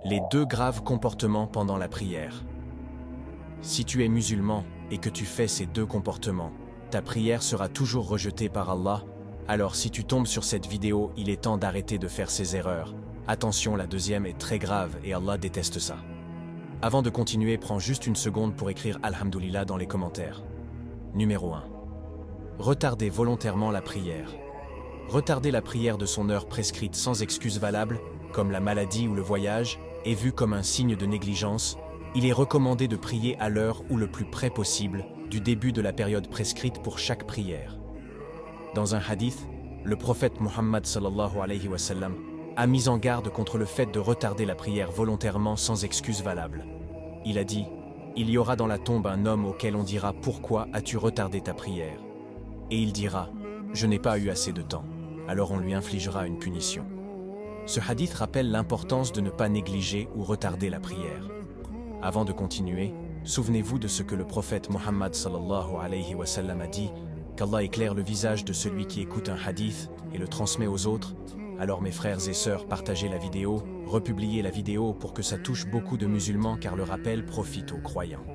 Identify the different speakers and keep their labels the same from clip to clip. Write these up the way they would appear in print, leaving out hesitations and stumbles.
Speaker 1: Les deux graves comportements pendant la prière. Si tu es musulman et que tu fais ces deux comportements, ta prière sera toujours rejetée par Allah. Alors si tu tombes sur cette vidéo, il est temps d'arrêter de faire ces erreurs. Attention, la deuxième est très grave et Allah déteste ça. Avant de continuer, prends juste une seconde pour écrire Alhamdulillah dans les commentaires. Numéro 1. Retarder volontairement la prière. Retarder la prière de son heure prescrite sans excuse valable, comme la maladie ou le voyage, est vu comme un signe de négligence. Il est recommandé de prier à l'heure ou le plus près possible du début de la période prescrite pour chaque prière. Dans un hadith, le prophète Muhammad sallallahu alayhi wa sallam a mis en garde contre le fait de retarder la prière volontairement sans excuse valable. Il a dit « Il y aura dans la tombe un homme auquel on dira « Pourquoi as-tu retardé ta prière ?» Et il dira « Je n'ai pas eu assez de temps ». Alors on lui infligera une punition. Ce hadith rappelle l'importance de ne pas négliger ou retarder la prière. Avant de continuer, souvenez-vous de ce que le prophète Muhammad sallallahu alayhi wa sallam a dit, qu'Allah éclaire le visage de celui qui écoute un hadith et le transmet aux autres. Alors mes frères et sœurs, partagez la vidéo, republiez la vidéo pour que ça touche beaucoup de musulmans car le rappel profite aux croyants.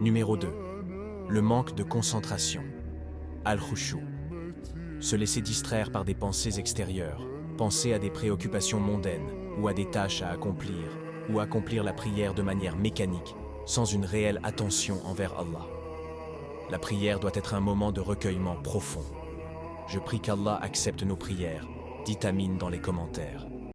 Speaker 1: Numéro 2. Le manque de concentration. Al-Khushu. Se laisser distraire par des pensées extérieures, penser à des préoccupations mondaines ou à des tâches à accomplir, ou accomplir la prière de manière mécanique, sans une réelle attention envers Allah. La prière doit être un moment de recueillement profond. Je prie qu'Allah accepte nos prières. Dites Amin dans les commentaires.